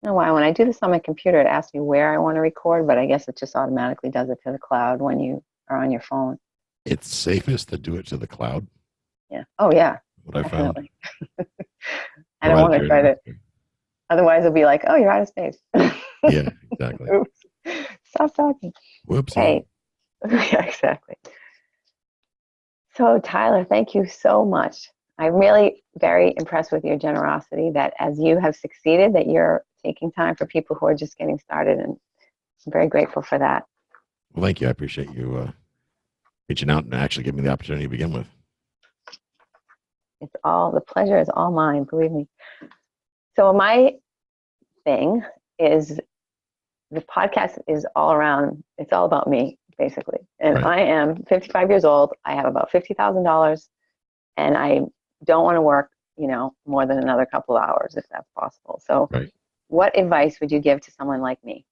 know why when I do this on my computer, it asks me where I want to record, but I guess it just automatically does it to the cloud when you are on your phone. It's safest to do it to the cloud, Yeah. Oh, yeah, what I found, definitely. I don't provided want to you're try to, otherwise it'll be like, oh, you're out of space. yeah, exactly. Oops. Stop talking. Whoopsie. Hey, yeah, exactly. So, Tyler, thank you so much. I'm really very impressed with your generosity that as you have succeeded, that you're taking time for people who are just getting started. And I'm very grateful for that. Well, thank you. I appreciate you reaching out and actually giving me the opportunity to begin with. The pleasure is all mine, believe me. So my thing is the podcast is all around, it's all about me, basically. And Right. I am 55 years old. I have about $50,000 and I don't want to work, more than another couple of hours if that's possible. So Right. what advice would you give to someone like me?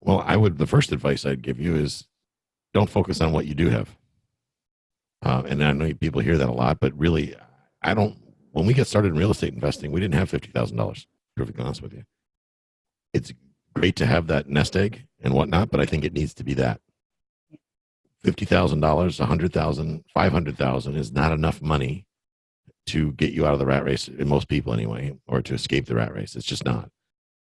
Well, the first advice I'd give you is don't focus on what you do have. And I know people hear that a lot, but really, when we get started in real estate investing, we didn't have $50,000, perfectly honest with you. It's great to have that nest egg and whatnot, but I think it needs to be that. $50,000, 100,000, 500,000 is not enough money to get you out of the rat race, in most people anyway, or to escape the rat race. It's just not.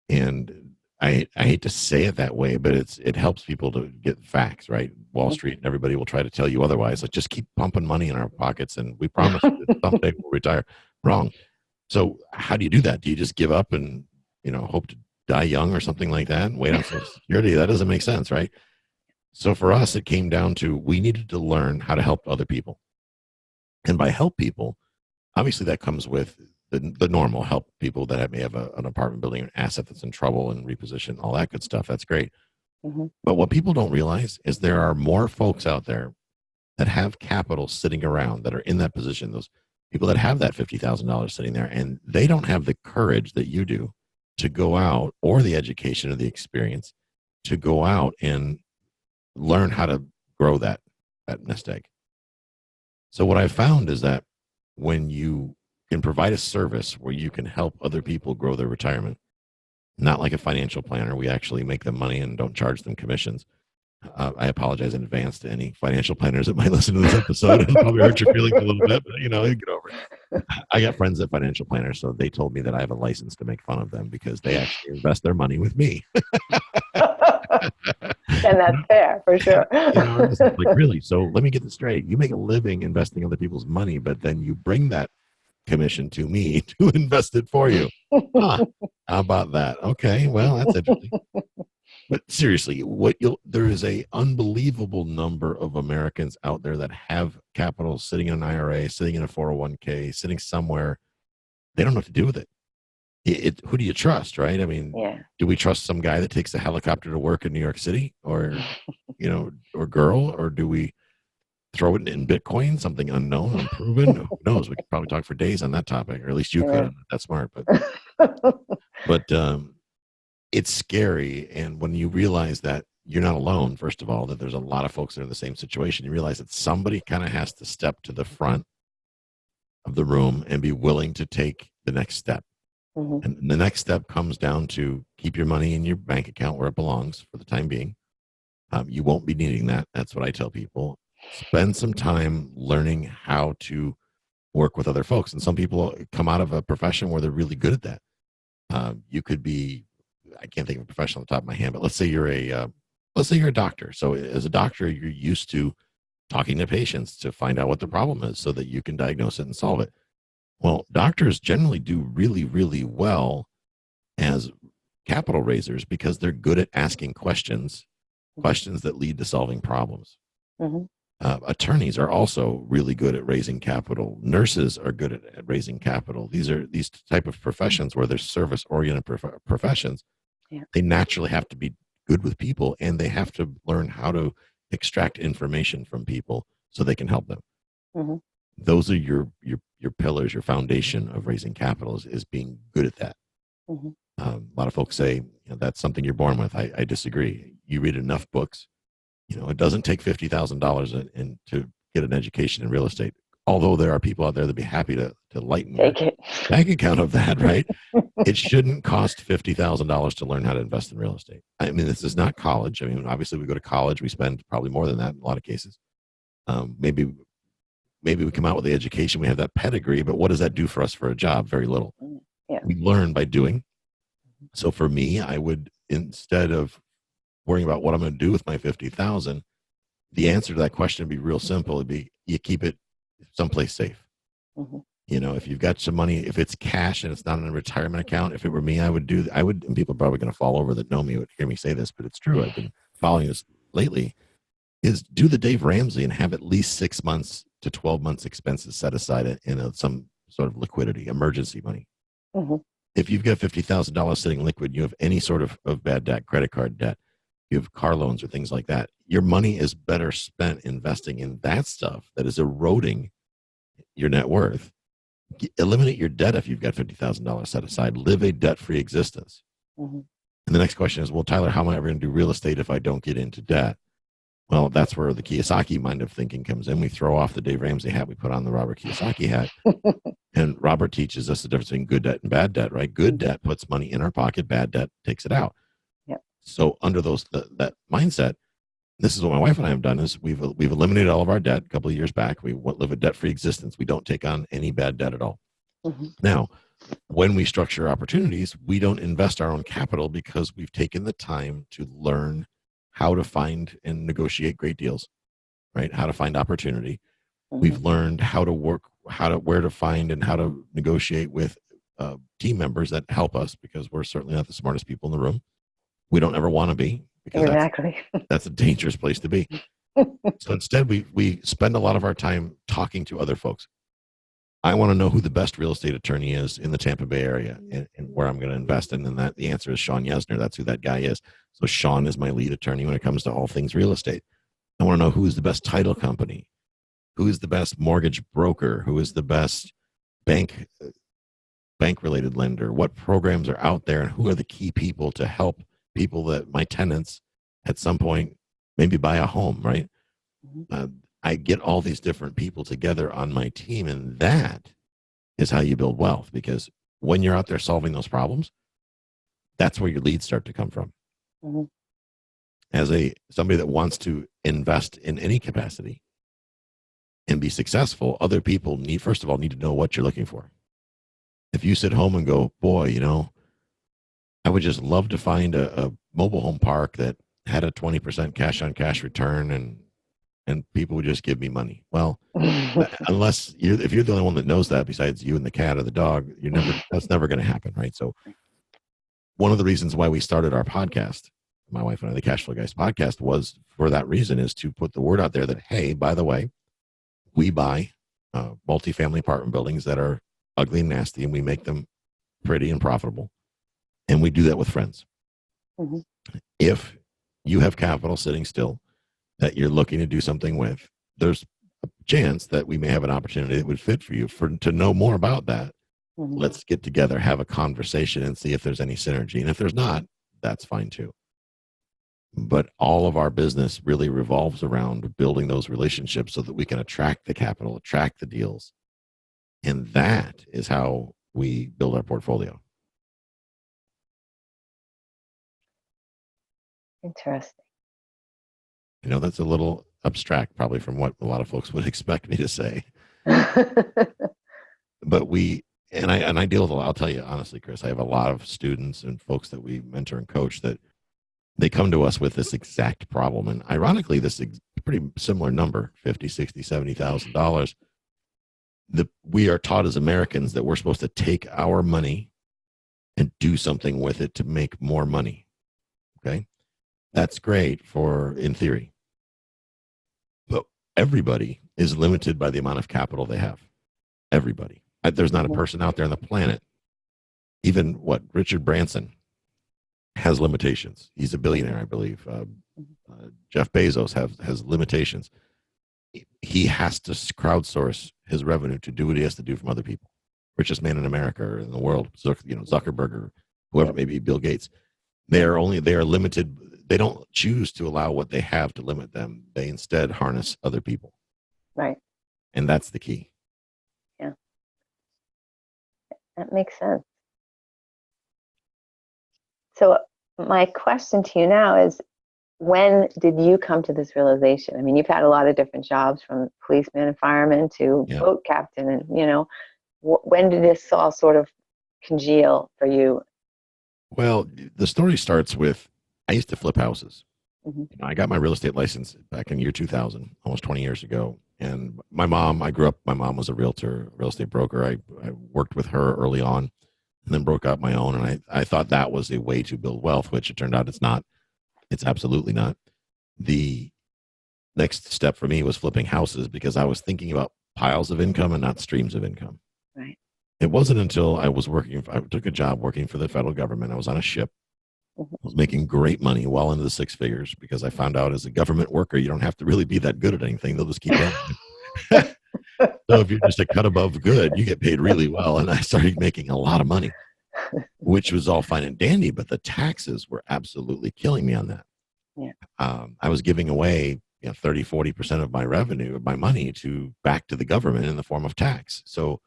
And I hate to say it that way, but it helps people to get facts, right? Wall Street and everybody will try to tell you otherwise. Like, just keep pumping money in our pockets and we promise you that someday we'll retire. Wrong. So how do you do that? Do you just give up and, hope to die young or something like that and wait on Social Security? That doesn't make sense, right? So for us, it came down to we needed to learn how to help other people. And by help people, obviously that comes with the normal help people that may have an apartment building, an asset that's in trouble and reposition, all that good stuff. That's great. Mm-hmm. But what people don't realize is there are more folks out there that have capital sitting around that are in that position. Those people that have that $50,000 sitting there, and they don't have the courage that you do to go out, or the education or the experience to go out and learn how to grow that nest egg. So what I've found is that when you can provide a service where you can help other people grow their retirement, not like a financial planner, we actually make them money and don't charge them commissions. I apologize in advance to any financial planners that might listen to this episode and probably hurt your feelings a little bit, but get over it. I got friends that financial planners, so they told me that I have a license to make fun of them because they actually invest their money with me. And that's fair for sure. It's like, really? So let me get this straight. You make a living investing other people's money, but then you bring that commission to me to invest it for you. How about that? Okay, well, that's interesting. But seriously, there is a unbelievable number of Americans out there that have capital sitting in an IRA, sitting in a 401k, sitting somewhere. They don't know what to do with it. Who do you trust, right? I mean, Do we trust some guy that takes a helicopter to work in New York City, or or girl, or do we throw it in Bitcoin, something unknown, unproven? Who knows? We could probably talk for days on that topic, or at least you could. I'm not that smart, but it's scary. And when you realize that you're not alone, first of all, that there's a lot of folks that are in the same situation, you realize that somebody kind of has to step to the front of the room and be willing to take the next step. Mm-hmm. And the next step comes down to keep your money in your bank account where it belongs for the time being. You won't be needing that. That's what I tell people. Spend some time learning how to work with other folks. And some people come out of a profession where they're really good at that. You could be, I can't think of a profession on the top of my hand, but let's say you're a doctor. So as a doctor, you're used to talking to patients to find out what the problem is so that you can diagnose it and solve it. Well, doctors generally do really, really well as capital raisers because they're good at asking questions that lead to solving problems. Mm-hmm. Attorneys are also really good at raising capital. Nurses are good at raising capital. These type of professions where they're service-oriented professions. Yeah. They naturally have to be good with people, and they have to learn how to extract information from people so they can help them. Mm-hmm. Those are your pillars, your foundation of raising capital is being good at that. Mm-hmm. A lot of folks say that's something you're born with. I disagree. You read enough books. It doesn't take $50,000 to get an education in real estate. although there are people out there that'd be happy to lighten your Take it. bank account of that, right? It shouldn't cost $50,000 to learn how to invest in real estate. I mean, this is not college. I mean, obviously, we go to college, we spend probably more than that in a lot of cases. Maybe we come out with the education, we have that pedigree, but what does that do for us for a job? Very little. Yeah. We learn by doing. So for me, I would, instead of worrying about what I'm going to do with my 50,000, the answer to that question would be real simple. It'd be, you keep it someplace safe. Mm-hmm. You know, if you've got some money, if it's cash and it's not in a retirement account, if it were me, I would, and people are probably going to fall over that know me would hear me say this, but it's true. I've been following this lately, is do the Dave Ramsey and have at least 6 months to 12 months expenses set aside in some sort of liquidity, emergency money. Mm-hmm. If you've got $50,000 sitting liquid, you have any sort of bad debt, credit card debt, you have car loans or things like that, your money is better spent investing in that stuff that is eroding your net worth. Eliminate your debt if you've got $50,000 set aside. Live a debt-free existence. Mm-hmm. And the next question is, well, Tyler, how am I ever going to do real estate if I don't get into debt? Well, that's where the Kiyosaki mind of thinking comes in. We throw off the Dave Ramsey hat, we put on the Robert Kiyosaki hat. And Robert teaches us the difference between good debt and bad debt, right? Good debt puts money in our pocket, bad debt takes it out. Yep. So under that mindset, this is what my wife and I have done is we've eliminated all of our debt a couple of years back. We live a debt-free existence. We don't take on any bad debt at all. Mm-hmm. Now, when we structure opportunities, we don't invest our own capital because we've taken the time to learn how to find and negotiate great deals, right? How to find opportunity. Mm-hmm. We've learned how to work, where to find and how to negotiate with team members that help us, because we're certainly not the smartest people in the room. We don't ever want to be, because exactly. that's a dangerous place to be. So instead, we spend a lot of our time talking to other folks. I want to know who the best real estate attorney is in the Tampa Bay area and where I'm going to invest in. And the answer is Sean Yesner. That's who that guy is. So Sean is my lead attorney when it comes to all things real estate. I want to know who is the best title company, who is the best mortgage broker, who is the best bank related lender, what programs are out there, and who are the key people to help people that my tenants at some point maybe buy a home, right? I get all these different people together on my team, and that is how you build wealth, because when you're out there solving those problems, that's where your leads start to come from. Mm-hmm. As somebody that wants to invest in any capacity and be successful, other people first of all need to know what you're looking for. If you sit home and go, boy, I would just love to find a mobile home park that had a 20% cash on cash return and people would just give me money. Well, if you're the only one that knows that besides you and the cat or the dog, that's never going to happen, right? So one of the reasons why we started our podcast, my wife and I, the CashFlow Guys podcast, was for that reason, is to put the word out there that, hey, by the way, we buy multifamily apartment buildings that are ugly and nasty, and we make them pretty and profitable. And we do that with friends. Mm-hmm. If you have capital sitting still that you're looking to do something with, there's a chance that we may have an opportunity that would fit for you. To know more about that, mm-hmm. Let's get together, have a conversation, and see if there's any synergy. And if there's not, that's fine too. But all of our business really revolves around building those relationships so that we can attract the capital, attract the deals. And that is how we build our portfolio. Interesting. That's a little abstract probably from what a lot of folks would expect me to say. But I deal with a lot. I'll tell you honestly, Chris, I have a lot of students and folks that we mentor and coach that they come to us with this exact problem. And ironically, this is a pretty similar number, $50,000, $60,000, $70,000. We are taught as Americans that we're supposed to take our money and do something with it to make more money. Okay. That's great in theory. But everybody is limited by the amount of capital they have. Everybody. There's not a person out there on the planet, even Richard Branson has limitations. He's a billionaire, I believe. Jeff Bezos has limitations. He has to crowdsource his revenue to do what he has to do from other people. Richest man in America or in the world, Zuckerberg or whoever it may be, Bill Gates. They are limited. They don't choose to allow what they have to limit them. They instead harness other people. Right. And that's the key. That makes sense. So my question to you now is, when did you come to this realization? I mean, you've had a lot of different jobs, from policeman and fireman to Yeah. boat captain, and when did this all sort of congeal for you? Well, the story starts with, I used to flip houses. Hmm. I got my real estate license back in year 2000, almost 20 years ago. And my mom was a realtor, real estate broker. I worked with her early on and then broke out my own. And I thought that was a way to build wealth, which it turned out it's not. It's absolutely not. The next step for me was flipping houses, because I was thinking about piles of income and not streams of income. Right. It wasn't until I took a job working for the federal government. I was on a ship. Hmm. I was making great money, well into the six figures, because I found out as a government worker, you don't have to really be that good at anything. They'll just keep paying you. So if you're just a cut above good, you get paid really well. And I started making a lot of money, which was all fine and dandy, but the taxes were absolutely killing me on that. Yeah. I was giving away 30, 40% of my revenue, of my money, back to the government in the form of tax. So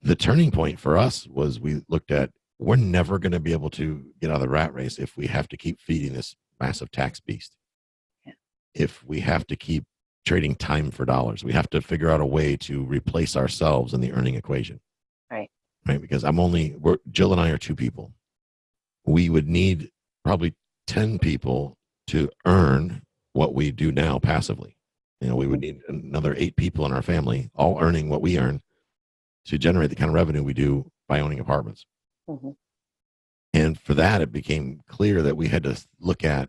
the turning point for us was, we looked at, we're never going to be able to get out of the rat race if we have to keep feeding this massive tax beast. Yeah. If we have to keep trading time for dollars, we have to figure out a way to replace ourselves in the earning equation. Right. Right. Because Jill and I are two people. We would need probably 10 people to earn what we do now passively. We would need another 8 people in our family, all earning what we earn, to generate the kind of revenue we do by owning apartments. Mm-hmm. And for that, it became clear that we had to look at,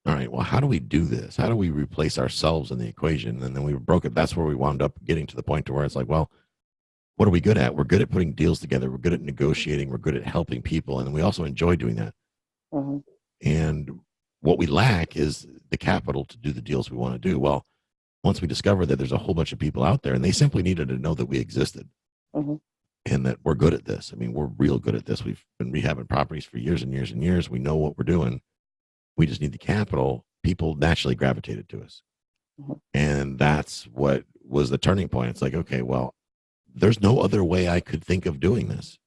all right, well, how do we do this? How do we replace ourselves in the equation? And then we broke it. That's where we wound up getting to the point to where it's like, well, what are we good at? We're good at putting deals together. We're good at negotiating. We're good at helping people. And we also enjoy doing that. Mm-hmm. And what we lack is the capital to do the deals we want to do. Well, once we discovered that there's a whole bunch of people out there, and they simply needed to know that we existed. Mm-hmm. And that we're good at this. I mean, we're real good at this. We've been rehabbing properties for years and years and years. We know what we're doing. We just need the capital. People naturally gravitated to us. Mm-hmm. And that's what was the turning point. It's like, okay, well, there's no other way I could think of doing this.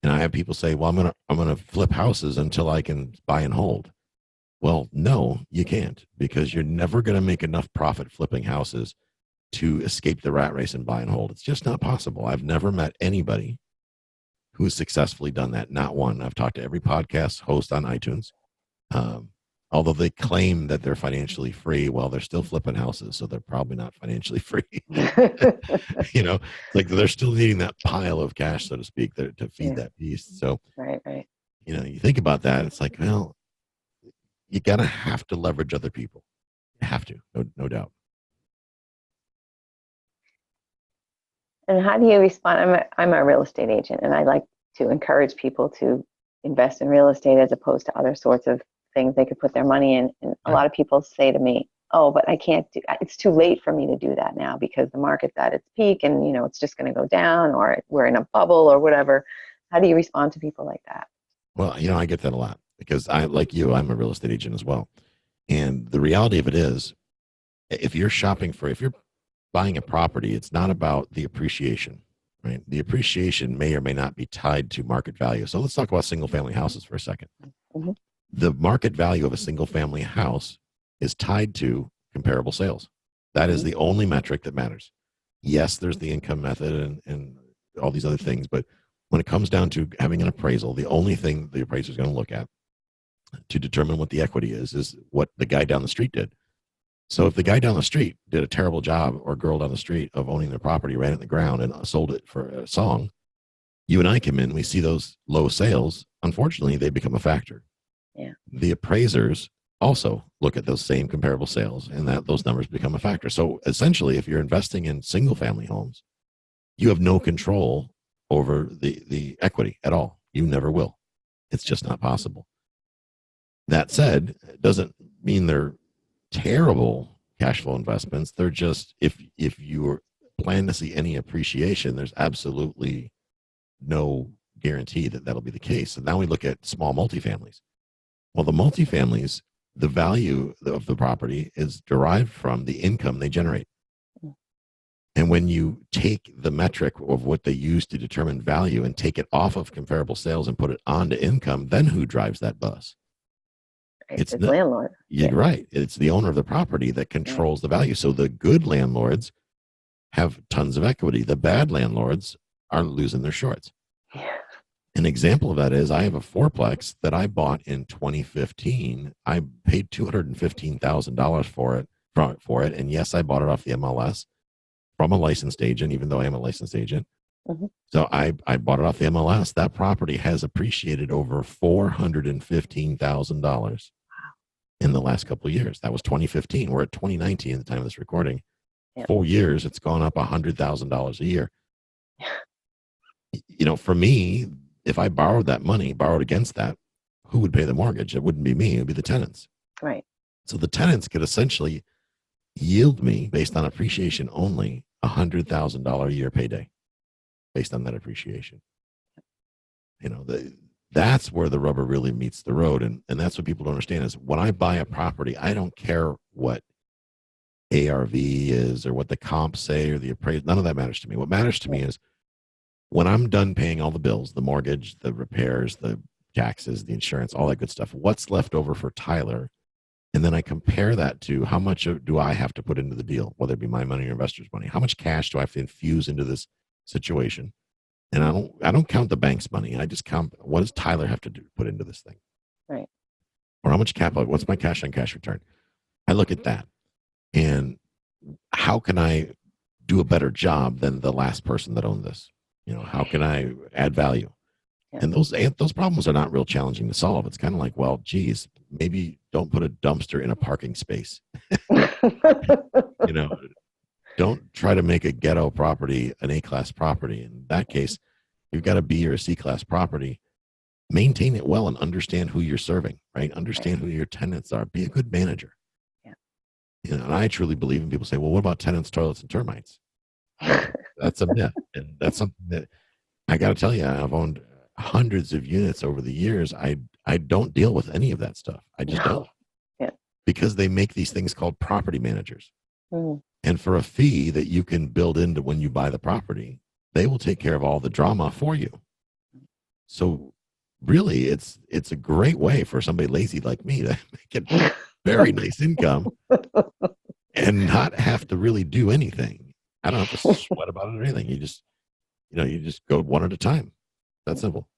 And I have people say, well, I'm gonna flip houses until I can buy and hold. Well, no, you can't, because you're never going to make enough profit flipping houses to escape the rat race and buy and hold. It's just not possible. I've never met anybody who has successfully done that. Not one. I've talked to every podcast host on iTunes. Although they claim that they're financially free, well, they're still flipping houses, so they're probably not financially free. It's like they're still needing that pile of cash, so to speak, to feed that beast. So, right. you think about that, it's like, well, you gotta have to leverage other people. You have to, no doubt. And how do you respond? I'm a real estate agent, and I like to encourage people to invest in real estate as opposed to other sorts of things they could put their money in. And a lot of people say to me, oh, but I can't do, it's too late for me to do that now because the market's at its peak and, it's just going to go down, or we're in a bubble or whatever. How do you respond to people like that? Well, I get that a lot, because like you, I'm a real estate agent as well. And the reality of it is, if you're buying a property, it's not about the appreciation, right? The appreciation may or may not be tied to market value. So let's talk about single family houses for a second. Mm-hmm. The market value of a single family house is tied to comparable sales. That is the only metric that matters. Yes, there's the income method and all these other things, but when it comes down to having an appraisal, the only thing the appraiser is going to look at to determine what the equity is what the guy down the street did. So if the guy down the street did a terrible job, or girl down the street, of owning their property, ran it in the ground and sold it for a song, you and I come in, we see those low sales. Unfortunately, they become a factor. Yeah. The appraisers also look at those same comparable sales, and those numbers become a factor. So essentially, if you're investing in single family homes, you have no control over the equity at all. You never will. It's just not possible. That said, it doesn't mean they're terrible cash flow investments. They're just, if you plan to see any appreciation, there's absolutely no guarantee that that'll be the case. And now we look at small multifamilies. Well, the multifamilies, the value of the property is derived from the income they generate. And when you take the metric of what they use to determine value and take it off of comparable sales and put it onto income, then who drives that bus? It's the landlord. You're right. It's the owner of the property that controls the value. So the good landlords have tons of equity. The bad landlords are losing their shorts. Yeah. An example of that is I have a fourplex that I bought in 2015. I paid $215,000 for it. And yes, I bought it off the MLS from a licensed agent, even though I am a licensed agent. Mm-hmm. So I bought it off the MLS. That property has appreciated over $415,000 in the last couple of years. That was 2015. We're at 2019 at the time of this recording. 4 years, it's gone up $100,000 a year. For me, if I borrowed that money, borrowed against that, who would pay the mortgage? It wouldn't be me. It would be the tenants. Right. So the tenants could essentially yield me, based on appreciation only, $100,000 a year payday based on that appreciation. That's where the rubber really meets the road. And that's what people don't understand is when I buy a property, I don't care what ARV is or what the comps say or the appraisal. None of that matters to me. What matters to me is when I'm done paying all the bills, the mortgage, the repairs, the taxes, the insurance, all that good stuff, what's left over for Tyler? And then I compare that to how much do I have to put into the deal, whether it be my money or investors' money. How much cash do I have to infuse into this situation? And I don't count the bank's money. I just count what does Tyler have to put into this thing, right? Or how much capital? What's my cash on cash return? I look at that, and how can I do a better job than the last person that owned this? How can I add value? Yeah. And those problems are not real challenging to solve. It's kind of like, well, geez, maybe don't put a dumpster in a parking space. Don't try to make a ghetto property an A-class property. In that case, you've got a B or a C-class property. Maintain it well and understand who you're serving, right? Understand who your tenants are. Be a good manager. Yeah. And I truly believe, and people say, well, what about tenants, toilets, and termites? That's a myth. And that's something that I got to tell you, I've owned hundreds of units over the years. I don't deal with any of that stuff. I just don't. Yeah. Because they make these things called property managers. Mm. And for a fee that you can build into when you buy the property, they will take care of all the drama for you. So really, it's a great way for somebody lazy like me to make a very nice income and not have to really do anything. I don't have to sweat about it or anything. You just go one at a time. That's simple.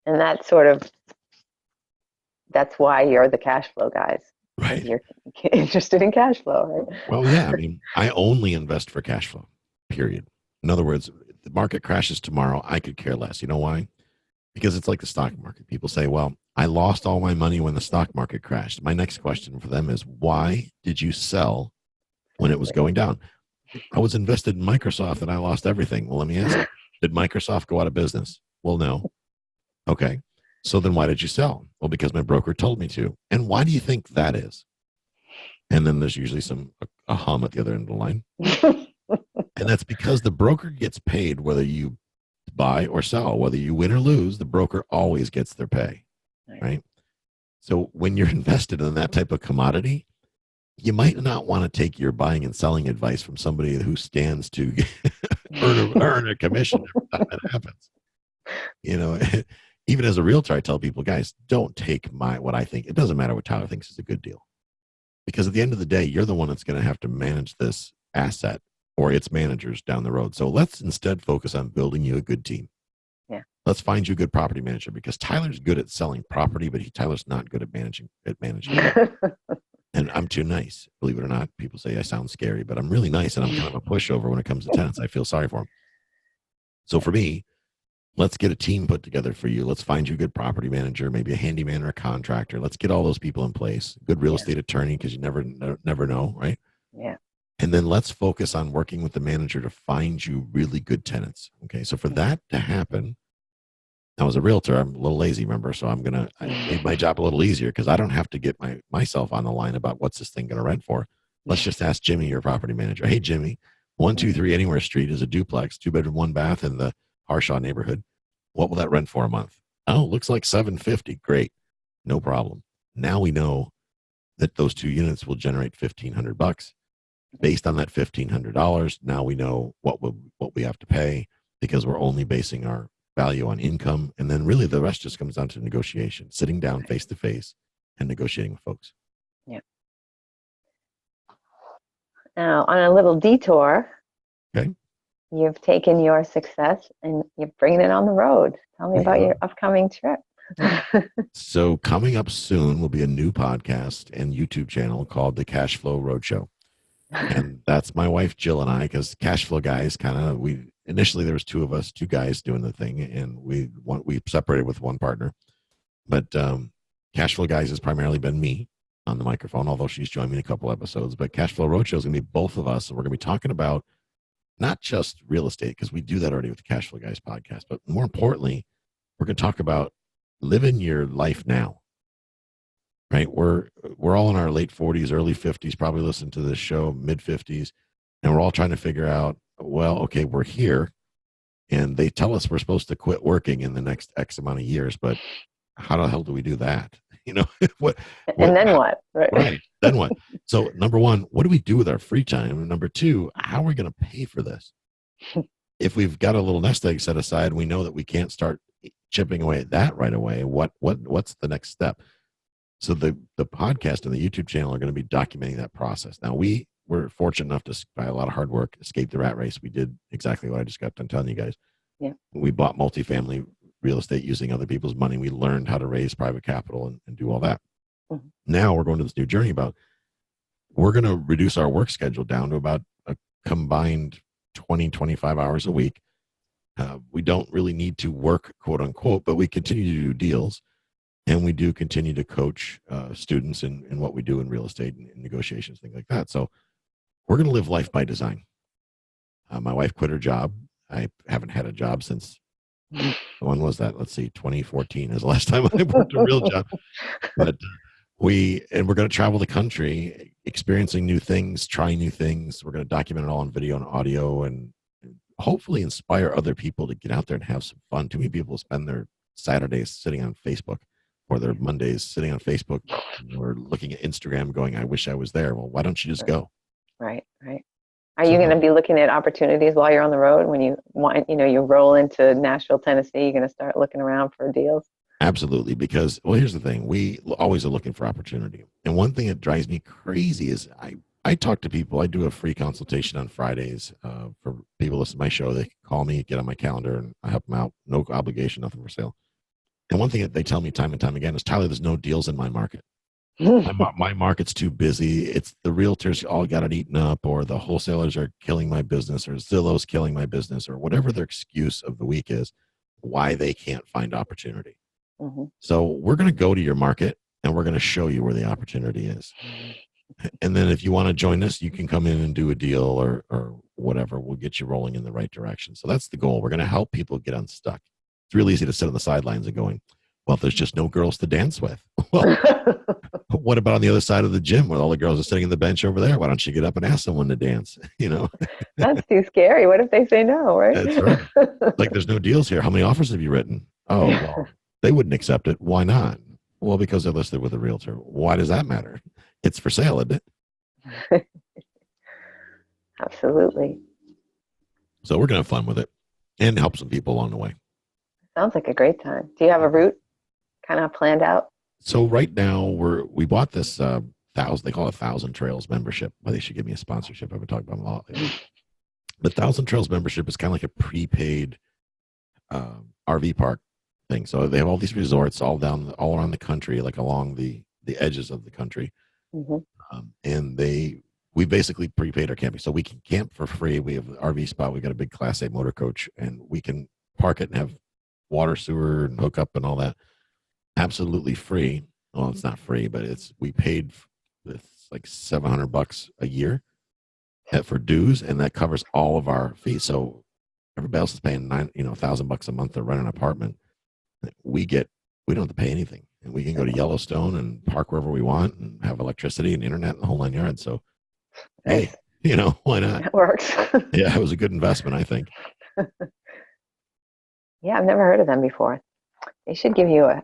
And that's why you're the cash flow guys. Right. You're interested in cash flow, right? Well, yeah. I mean, I only invest for cash flow, period. In other words, if the market crashes tomorrow, I could care less. You know why? Because it's like the stock market. People say, well, I lost all my money when the stock market crashed. My next question for them is, why did you sell when it was going down? I was invested in Microsoft and I lost everything. Well, let me ask you, did Microsoft go out of business? Well, no. Okay. So then why did you sell? Well, because my broker told me to. And why do you think that is? And then there's usually a hum at the other end of the line. And that's because the broker gets paid whether you buy or sell. Whether you win or lose, the broker always gets their pay, right? So when you're invested in that type of commodity, you might not want to take your buying and selling advice from somebody who stands to earn a commission every time that happens. Even as a realtor, I tell people, guys, don't take what I think. It doesn't matter what Tyler thinks is a good deal. Because at the end of the day, you're the one that's going to have to manage this asset or its managers down the road. So let's instead focus on building you a good team. Yeah. Let's find you a good property manager, because Tyler's good at selling property, but Tyler's not good at managing. And I'm too nice, believe it or not. People say I sound scary, but I'm really nice, and I'm kind of a pushover when it comes to tenants. I feel sorry for them. So for me, let's get a team put together for you. Let's find you a good property manager, maybe a handyman or a contractor. Let's get all those people in place. Good real estate attorney, because you never know, right? Yeah. And then let's focus on working with the manager to find you really good tenants. Okay. So for that to happen, I was a realtor. I'm a little lazy, remember? So I made my job a little easier, because I don't have to get myself on the line about what's this thing going to rent for. Let's just ask Jimmy, your property manager. Hey, Jimmy, 123 Anywhere Street is a duplex, 2-bedroom, 1 bath in the Harshaw neighborhood. What will that rent for a month? Oh, looks like $750. Great. No problem. Now we know that those 2 units will generate $1,500. Based on that $1,500, now we know what we have to pay, because we're only basing our value on income. And then really the rest just comes down to negotiation, sitting down face to face and negotiating with folks. Yeah. Now, on a little detour, Okay. you've taken your success and you're bringing it on the road. Tell me about your upcoming trip. So coming up soon will be a new podcast and YouTube channel called the CashFlow Roadshow. And that's my wife, Jill, and I, because CashFlow guys initially there was two guys doing the thing, and we separated with one partner. But CashFlow guys has primarily been me on the microphone, although she's joined me in a couple episodes. But CashFlow Roadshow is going to be both of us, and we're going to be talking about not just real estate, because we do that already with the CashFlow guys podcast, but more importantly, we're going to talk about living your life now. Right? We're all in our late 40s, early 50s, probably listen to this show, mid 50s, and we're all trying to figure out, well, okay, we're here, and they tell us we're supposed to quit working in the next X amount of years, but how the hell do we do that? What? And then what? Right. Then what? So number one, what do we do with our free time? And number two, how are we going to pay for this? If we've got a little nest egg set aside, we know that we can't start chipping away at that right away. What's the next step? So the podcast and the YouTube channel are going to be documenting that process. Now, we were fortunate enough to, by a lot of hard work, escape the rat race. We did exactly what I just got done telling you guys. Yeah. We bought multifamily real estate using other people's money. We learned how to raise private capital and do all that. Mm-hmm. Now we're going to this new journey about, we're going to reduce our work schedule down to about a combined 20, 25 hours a week. We don't really need to work, quote unquote, but we continue to do deals. And we do continue to coach students in what we do in real estate and negotiations, things like that. So we're going to live life by design. My wife quit her job. I haven't had a job since, when was that? Let's see, 2014 is the last time I worked a real job. But we're going to travel the country, experiencing new things, trying new things. We're going to document it all on video and audio, and hopefully inspire other people to get out there and have some fun. Too many people spend their Saturdays sitting on Facebook, or their Mondays sitting on Facebook or looking at Instagram going, I wish I was there. Well, why don't you just go? Right. Are you going to be looking at opportunities while you're on the road? When you want, you roll into Nashville, Tennessee, you're going to start looking around for deals? Absolutely. Because, well, here's the thing. We always are looking for opportunity. And one thing that drives me crazy is I talk to people. I do a free consultation on Fridays for people listening to my show. They can call me, get on my calendar, and I help them out. No obligation, nothing for sale. And one thing that they tell me time and time again is, Tyler, there's no deals in my market. My market's too busy. It's the realtors all got it eaten up, or the wholesalers are killing my business, or Zillow's killing my business, or whatever their excuse of the week is, why they can't find opportunity. Mm-hmm. So we're going to go to your market, and we're going to show you where the opportunity is. And then if you want to join us, you can come in and do a deal or whatever. We'll get you rolling in the right direction. So that's the goal. We're going to help people get unstuck. It's really easy to sit on the sidelines and going, well, there's just no girls to dance with. Well, what about on the other side of the gym where all the girls are sitting on the bench over there? Why don't you get up and ask someone to dance? That's too scary. What if they say no, right? That's right. Like, there's no deals here. How many offers have you written? Oh, well, they wouldn't accept it. Why not? Well, because they're listed with a realtor. Why does that matter? It's for sale, isn't it? Absolutely. So we're going to have fun with it and help some people along the way. Sounds like a great time. Do you have a route kind of planned out? So right now we bought this they call it 1,000 Trails membership. Well, they should give me a sponsorship. I've been talking about them a lot lately. The 1,000 Trails membership is kind of like a prepaid RV park thing. So they have all these resorts all around the country, like along the edges of the country. Mm-hmm. And we basically prepaid our camping. So we can camp for free. We have an RV spot. We've got a big Class A motor coach, and we can park it and have water, sewer, and hook up and all that. Absolutely free. Well, it's not free, but we paid it's like $700 a year for dues, and that covers all of our fees. So everybody else is paying $1,000 a month to rent an apartment. We don't have to pay anything, and we can go to Yellowstone and park wherever we want and have electricity and internet and the whole 9 yards. So, hey, why not? That works. Yeah, it was a good investment, I think. Yeah, I've never heard of them before. They should give you a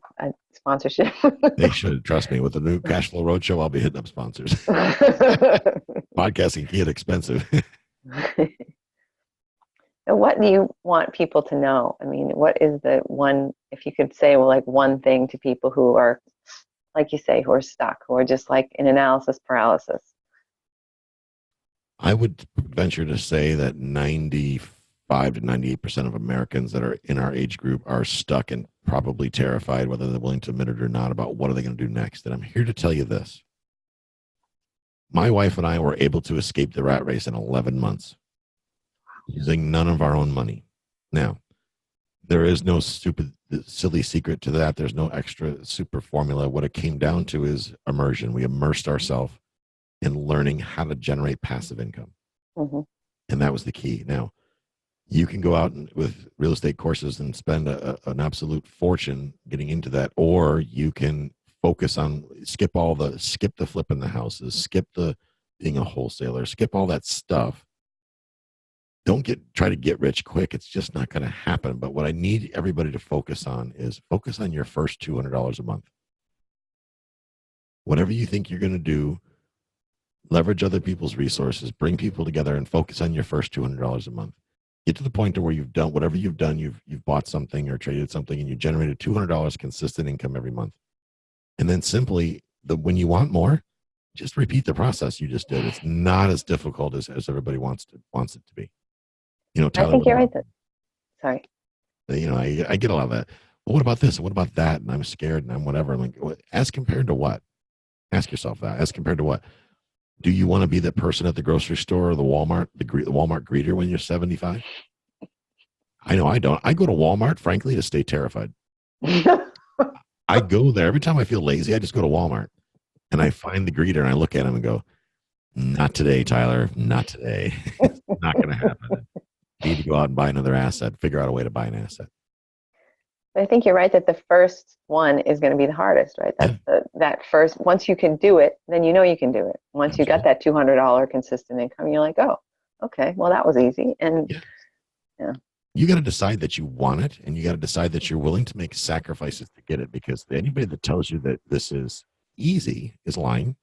sponsorship. They should. Trust me. With the new CashFlow Roadshow, I'll be hitting up sponsors. Podcasting can get expensive. So what do you want people to know? I mean, what is the one, if you could say, well, like one thing to people who are, like you say, who are stuck, who are just like in analysis paralysis? I would venture to say that 95 to 98% of Americans that are in our age group are stuck and probably terrified, whether they're willing to admit it or not, about what are they going to do next. And I'm here to tell you this. My wife and I were able to escape the rat race in 11 months using none of our own money. Now, there is no stupid, silly secret to that. There's no extra super formula. What it came down to is immersion. We immersed ourselves in learning how to generate passive income. Mm-hmm. And that was the key. Now, you can go out with real estate courses and spend an absolute fortune getting into that, or you can focus on, skip the flipping the houses, skip the being a wholesaler, skip all that stuff. Don't try to get rich quick. It's just not going to happen. But what I need everybody to focus on is focus on your first $200 a month. Whatever you think you're going to do, leverage other people's resources, bring people together, and focus on your first $200 a month. Get to the point to where you've done whatever you've done. You've bought something or traded something, and you generated $200 consistent income every month. And then simply, when you want more, just repeat the process you just did. It's not as difficult as everybody wants it to be. You know, Tyler, I think you're right. Sorry. You know, I get a lot of that. Well, what about this? And what about that? And I'm scared and I'm whatever. I'm like, as compared to what? Ask yourself that. As compared to what? Do you want to be the person at the grocery store or the Walmart greeter when you're 75? I know I don't. I go to Walmart, frankly, to stay terrified. I go there every time I feel lazy. I just go to Walmart and I find the greeter and I look at him and go, "Not today, Tyler. Not today. It's not going to happen. You need to go out and buy another asset. Figure out a way to buy an asset." I think you're right that the first one is going to be the hardest, right? That's that first. Once you can do it, then you know you can do it. Once Absolutely. you got that $200 consistent income, you're like, oh, okay, well that was easy. And yeah. You got to decide that you want it, and you got to decide that you're willing to make sacrifices to get it. Because anybody that tells you that this is easy is lying.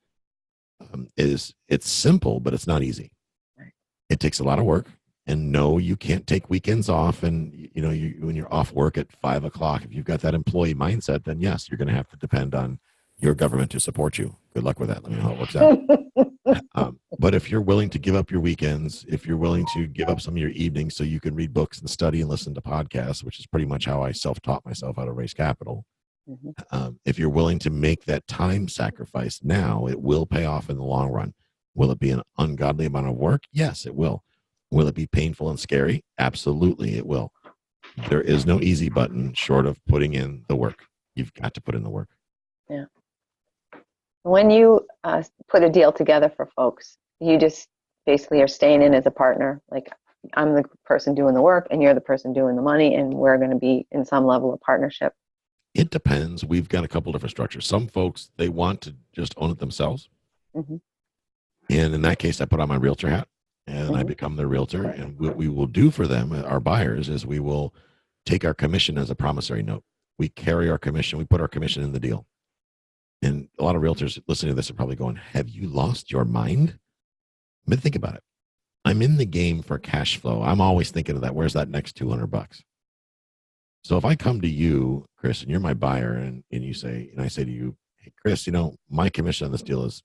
It's simple, but it's not easy. Right. It takes a lot of work. And no, you can't take weekends off. And you know, when you're off work at 5 o'clock, if you've got that employee mindset, then yes, you're going to have to depend on your government to support you. Good luck with that. Let me know how it works out. But if you're willing to give up your weekends, if you're willing to give up some of your evenings so you can read books and study and listen to podcasts, which is pretty much how I self-taught myself how to raise capital. Mm-hmm. If you're willing to make that time sacrifice now, it will pay off in the long run. Will it be an ungodly amount of work? Yes, it will. Will it be painful and scary? Absolutely, it will. There is no easy button short of putting in the work. You've got to put in the work. Yeah. When you put a deal together for folks, you just basically are staying in as a partner. Like, I'm the person doing the work and you're the person doing the money, and we're going to be in some level of partnership. It depends. We've got a couple different structures. Some folks, they want to just own it themselves. Mm-hmm. And in that case, I put on my realtor hat. And mm-hmm. I become their realtor. And what we will do for them, our buyers, is we will take our commission as a promissory note. We carry our commission. We put our commission in the deal. And a lot of realtors listening to this are probably going, have you lost your mind? But think about it. I'm in the game for cash flow. I'm always thinking of that. Where's that next $200? So if I come to you, Chris, and you're my buyer, and you say, and I say to you, hey, Chris, you know, my commission on this deal is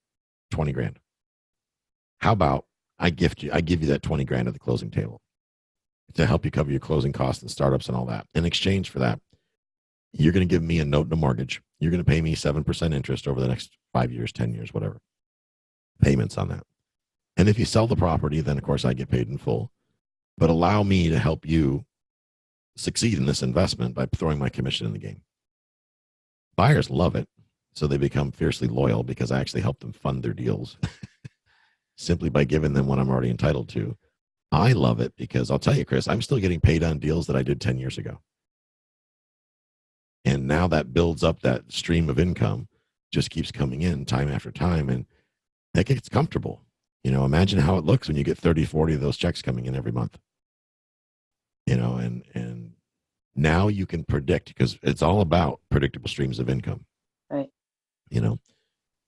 20 grand. How about I give you that 20 grand at the closing table to help you cover your closing costs and startups and all that. In exchange for that, you're going to give me a note and a mortgage. You're going to pay me 7% interest over the next 5 years, 10 years, whatever. Payments on that. And if you sell the property, then of course I get paid in full. But allow me to help you succeed in this investment by throwing my commission in the game. Buyers love it. So they become fiercely loyal because I actually help them fund their deals. Simply by giving them what I'm already entitled to. I love it because I'll tell you, Chris, I'm still getting paid on deals that I did 10 years ago. And now that builds up that stream of income, just keeps coming in time after time. And that gets comfortable. You know, imagine how it looks when you get 30, 40 of those checks coming in every month. You know, and Now you can predict, because it's all about predictable streams of income. Right.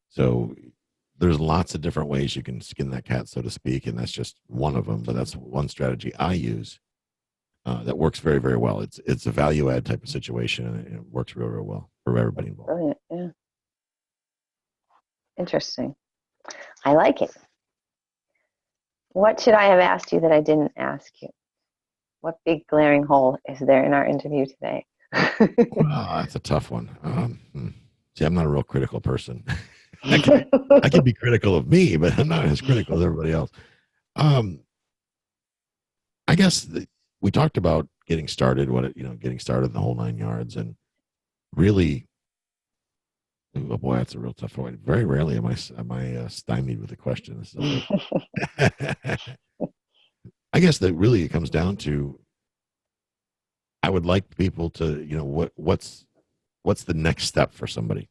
So there's lots of different ways you can skin that cat, so to speak, and that's just one of them. But that's one strategy I use that works very, very well. It's a value add type of situation, and it works real, real well for everybody involved. Brilliant. Yeah. Interesting. I like it. What should I have asked you that I didn't ask you? What big glaring hole is there in our interview today? Well, that's a tough one. See, I'm not a real critical person. I can be critical of me, but I'm not as critical as everybody else. I guess we talked about getting started, getting started the whole 9 yards, and really, oh boy, that's a real tough one. Very rarely am I stymied with a question. I guess that really it comes down to, I would like people to, what's the next step for somebody?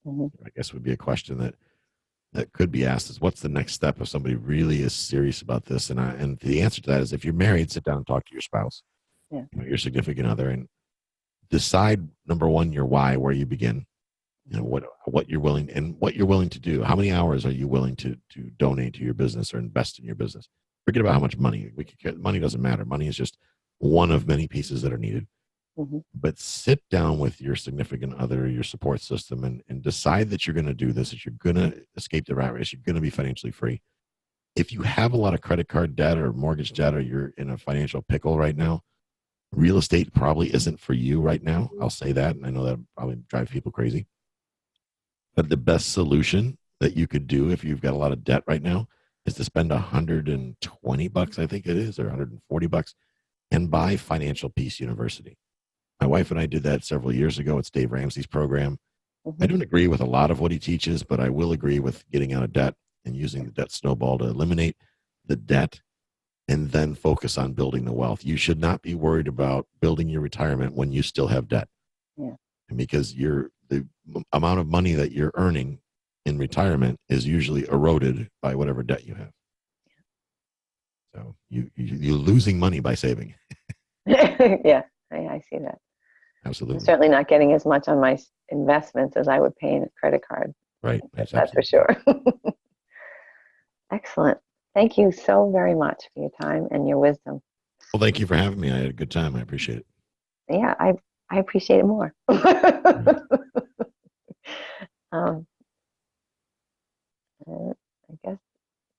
Mm-hmm. I guess would be a question that could be asked, is what's the next step if somebody really is serious about this? And the answer to that is, if you're married, sit down and talk to your spouse, your significant other, and decide, number one, your why, where you begin, what you're willing to do. How many hours are you willing to donate to your business or invest in your business? Forget about how much money. Money doesn't matter. Money is just one of many pieces that are needed. Mm-hmm. But sit down with your significant other, your support system, and decide that you're going to do this, that you're going to escape the rat race, you're going to be financially free. If you have a lot of credit card debt or mortgage debt, or you're in a financial pickle right now, real estate probably isn't for you right now. I'll say that, and I know that probably drives people crazy. But the best solution that you could do if you've got a lot of debt right now is to spend $120, I think it is, or $140, and buy Financial Peace University. My wife and I did that several years ago. It's Dave Ramsey's program. Mm-hmm. I don't agree with a lot of what he teaches, but I will agree with getting out of debt and using the debt snowball to eliminate the debt and then focus on building the wealth. You should not be worried about building your retirement when you still have debt. Yeah. And because the amount of money that you're earning in retirement is usually eroded by whatever debt you have. So you're losing money by saving. Yeah, I see that. Absolutely. I'm certainly not getting as much on my investments as I would pay in a credit card. Right. That's for sure. Excellent. Thank you so very much for your time and your wisdom. Well, thank you for having me. I had a good time. I appreciate it. Yeah, I appreciate it more. I guess, is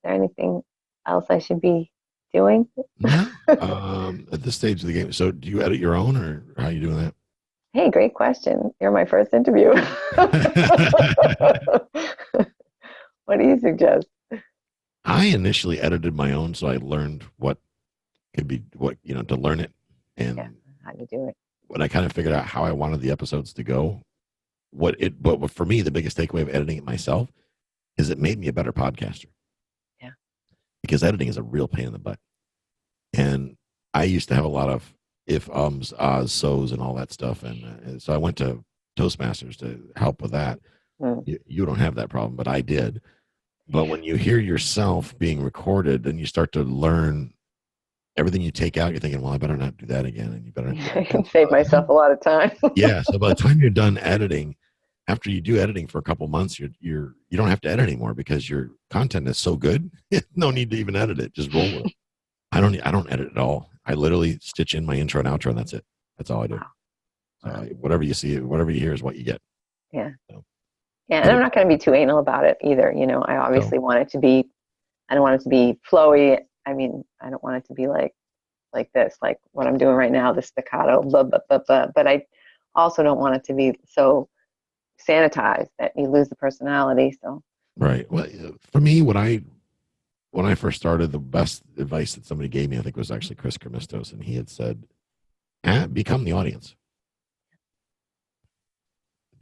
there anything else I should be doing? No. At this stage of the game. So do you edit your own, or how are you doing that? Hey, great question. You're my first interview. What do you suggest? I initially edited my own, so I learned what could be, to learn it, and how to do it. When I kind of figured out how I wanted the episodes to go, but for me, the biggest takeaway of editing it myself is it made me a better podcaster. Yeah. Because editing is a real pain in the butt. And I used to have a lot of if, ums, ahs, so's, and all that stuff. And so I went to Toastmasters to help with that. You don't have that problem, but I did. But when you hear yourself being recorded, then you start to learn everything you take out. You're thinking, well, I better not do that again. And you better I can save myself a lot of time. Yeah. So by the time you're done editing, after you do editing for a couple months, you don't have to edit anymore because your content is so good. No need to even edit it. Just roll with it. I don't edit at all. I literally stitch in my intro and outro, and that's it. That's all I do. Wow. Whatever you see, whatever you hear is what you get. Yeah. So, yeah. And I'm not going to be too anal about it either. I obviously want it to be, I don't want it to be flowy. I mean, I don't want it to be like this, like what I'm doing right now, the staccato, blah, blah, blah, blah. But I also don't want it to be so sanitized that you lose the personality. So. Right. Well, for me, when I first started, the best advice that somebody gave me, I think, was actually Chris Kermistos, and he had said, become the audience.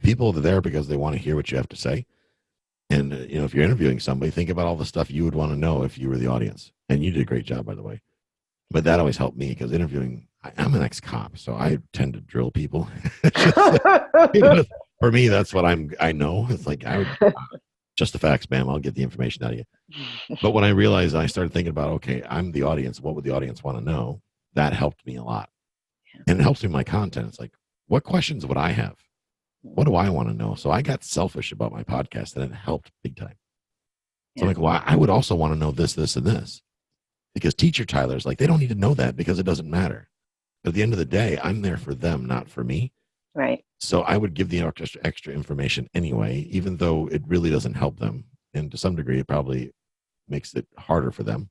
People are there because they want to hear what you have to say. And, if you're interviewing somebody, think about all the stuff you would want to know if you were the audience. And you did a great job, by the way. But that always helped me because interviewing, I'm an ex-cop, so I tend to drill people. For me, that's what I know. It's like, just the facts, ma'am. I'll get the information out of you. But when I realized, I started thinking about, okay, I'm the audience. What would the audience want to know? That helped me a lot. And it helps me with my content. It's like, what questions would I have? What do I want to know? So I got selfish about my podcast, and it helped big time. So I'm like, well, I would also want to know this, this, and this. Because teacher Tyler's like, they don't need to know that because it doesn't matter. But at the end of the day, I'm there for them, not for me. Right. So I would give the extra information anyway, even though it really doesn't help them. And to some degree, it probably makes it harder for them.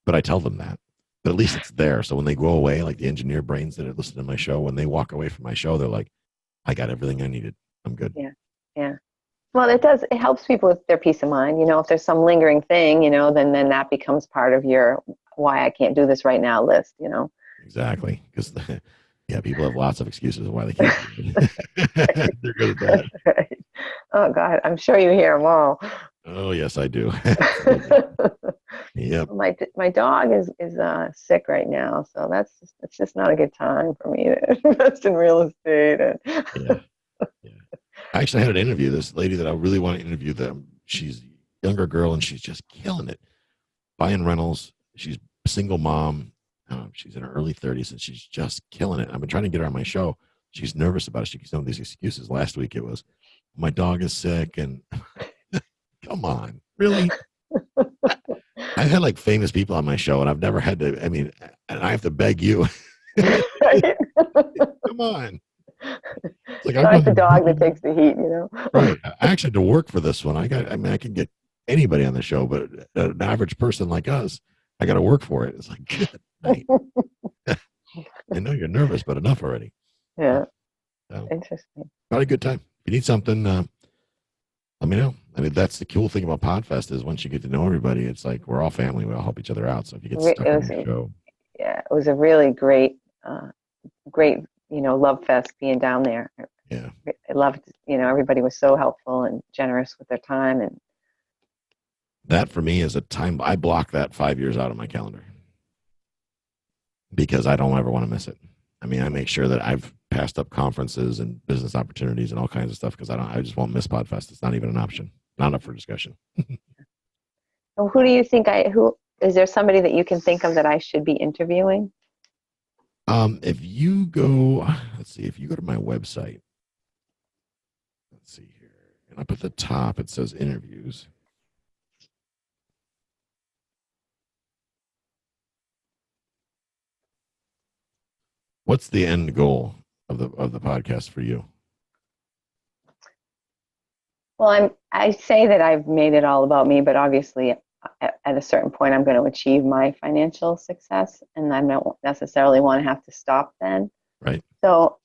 But I tell them that. But at least it's there. So when they go away, like the engineer brains that are listening to my show, when they walk away from my show, they're like, I got everything I needed. I'm good. Yeah. Yeah. Well, it helps people with their peace of mind. If there's some lingering thing, then that becomes part of your why I can't do this right now list, Exactly. Because, people have lots of excuses of why they can't do it. They're good at that. Right. Oh, God. I'm sure you hear them all. Oh, yes, I do. Yep. My dog is sick right now, so it's just not a good time for me to invest in real estate. Yeah. I actually had an interview. This lady that I really want to interview them. She's a younger girl and she's just killing it. Buying rentals. She's a single mom. She's in her early 30s and she's just killing it. I've been trying to get her on my show. She's nervous about it. She keeps some of these excuses. Last week it was, my dog is sick, and come on, really? I've had like famous people on my show, and I've never had to. And I have to beg you. Right? Come on. It's like not the dog that takes the heat, Right. I actually had to work for this one. I can get anybody on the show, but an average person like us, I got to work for it. It's like, good night. I know you're nervous, but enough already. Yeah. Interesting. Got a good time. If you need something, let me know. That's the cool thing about Podfest is once you get to know everybody, it's like we're all family. We all help each other out. So if you get stuck on the show. Yeah, it was a really great, love fest being down there. Yeah. I loved, everybody was so helpful and generous with their time. And that for me is a time, I block that 5 years out of my calendar because I don't ever want to miss it. I make sure that I've passed up conferences and business opportunities and all kinds of stuff because I just won't miss Podfest. It's not even an option. Not up for discussion. Well, who do you think is there somebody that you can think of that I should be interviewing? If you go to my website, let's see here, and up at the top, it says interviews. What's the end goal of the podcast for you? Well, I say that I've made it all about me, but obviously at a certain point, I'm going to achieve my financial success, and I don't necessarily want to have to stop then. Right. So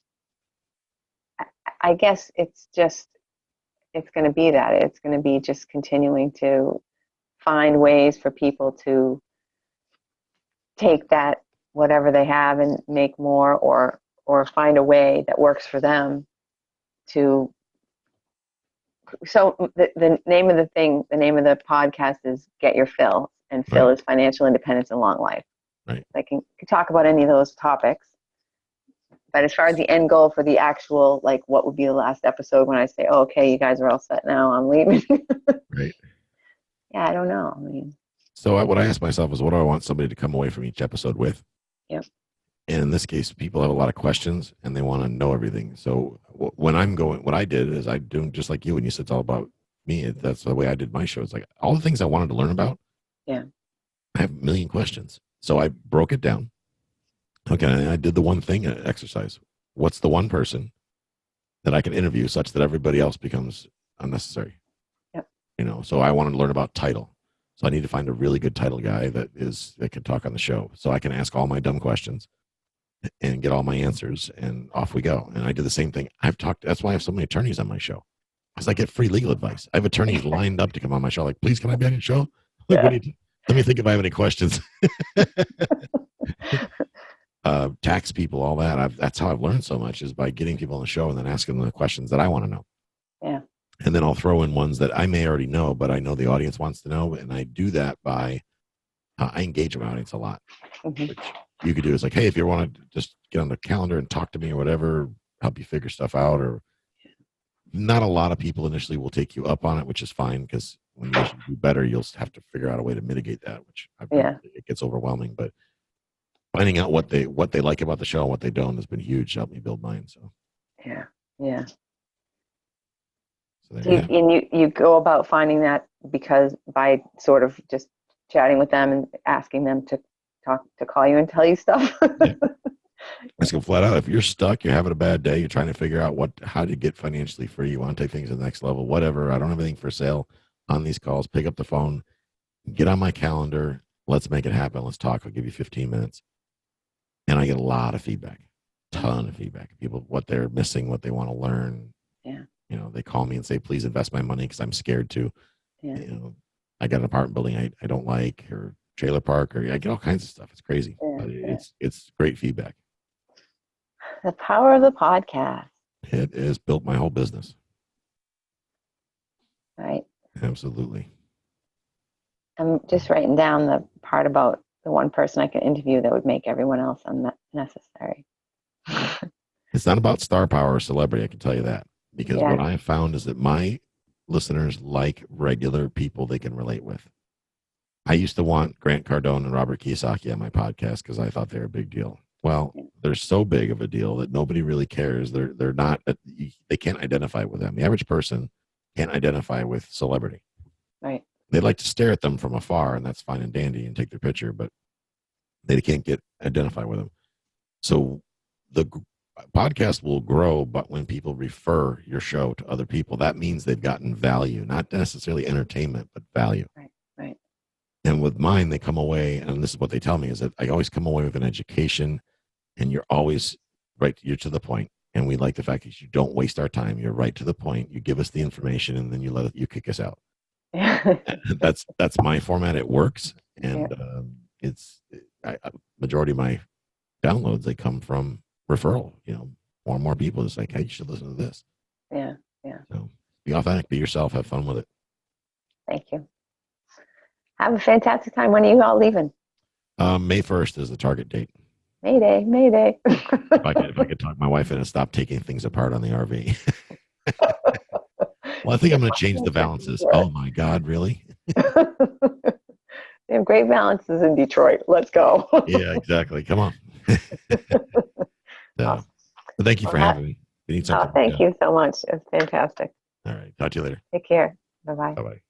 I guess it's going to be that. It's going to be just continuing to find ways for people to take that, whatever they have, and make more, or find a way that works for them to. So the name of the podcast is Get Your Fill, and Fill is financial independence and long life. Right. I can talk about any of those topics. But as far as the end goal for the actual, like what would be the last episode when I say, oh, okay, you guys are all set now, I'm leaving. Right. Yeah, I don't know. So what I ask myself is, what do I want somebody to come away from each episode with? Yep. And in this case, people have a lot of questions and they want to know everything. So when I'm going, what I did is I do just like you, and you said it's all about me. That's the way I did my show. It's like all the things I wanted to learn about. Yeah. I have a million questions. So I broke it down. Okay. And I did the one thing exercise. What's the one person that I can interview such that everybody else becomes unnecessary? Yep. So I wanted to learn about title. So I need to find a really good title guy that can talk on the show. So I can ask all my dumb questions and get all my answers, and off we go. And I did the same thing. That's why I have so many attorneys on my show, because I get free legal advice. I have attorneys lined up to come on my show. Like, please, can I be on your show? Like, Yeah. Let me think if I have any questions. Tax people, all that. That's how I've learned so much, is by getting people on the show and then asking them the questions that I want to know. Yeah. And then I'll throw in ones that I may already know, but I know the audience wants to know. And I do that by, I engage my audience a lot. Mm-hmm. Which you could do is like, hey, if you want to just get on the calendar and talk to me or whatever, help you figure stuff out. Or not a lot of people initially will take you up on it, which is fine, because when you do better, you'll have to figure out a way to mitigate that, which it gets overwhelming. But finding out what they like about the show and what they don't has been huge to help me build mine. So Yeah. Yeah. so there Do you you, have it. and you go about finding that because by sort of just chatting with them and asking them to call you and tell you stuff. Yeah. Let's go flat out. If you're stuck, you're having a bad day, you're trying to figure out how to get financially free, you want to take things to the next level, whatever. I don't have anything for sale on these calls. Pick up the phone, get on my calendar. Let's make it happen. Let's talk. I'll give you 15 minutes. And I get a lot of feedback, ton of feedback. People, what they're missing, what they want to learn. Yeah. You know, they call me and say, please invest my money because I'm scared to. Yeah. You know, I got an apartment building I don't like, or trailer park, or I get all kinds of stuff. It's crazy, Yeah. but it's great feedback. The power of the podcast. It has built my whole business. Right. Absolutely. I'm just writing down the part about the one person I can interview that would make everyone else unnecessary. It's not about star power or celebrity, I can tell you that. Because Yeah. what I have found is that my listeners like regular people they can relate with. I used to want Grant Cardone and Robert Kiyosaki on my podcast because I thought they were a big deal. Well, they're so big of a deal that nobody really cares. They're not. They can't identify with them. The average person can't identify with celebrity. Right. They like to stare at them from afar, and that's fine and dandy, and take their picture, but they can't identify with them. So the podcast will grow, but when people refer your show to other people, that means they've gotten value, not necessarily entertainment, but value. Right. Right. And with mine, they come away, and this is what they tell me, is that I always come away with an education, and you're always right. You're to the point. And we like the fact that you don't waste our time. You're right to the point. You give us the information, and then you kick us out. Yeah. That's my format. It works. And it's majority of my downloads, they come from referral. You know, more and more people just like, hey, you should listen to this. Yeah. Yeah. So be authentic, be yourself, have fun with it. Thank you. Have a fantastic time. When are you all leaving? May 1st is the target date. Mayday, Mayday. If I could talk my wife in and stop taking things apart on the RV. Well, I think I'm going to change the balances. Oh my God, really? They have great balances in Detroit. Let's go. Yeah, exactly. Come on. So, but thank you for having me. You need something. Thank you so much. It's fantastic. All right. Talk to you later. Take care. Bye-bye. Bye-bye.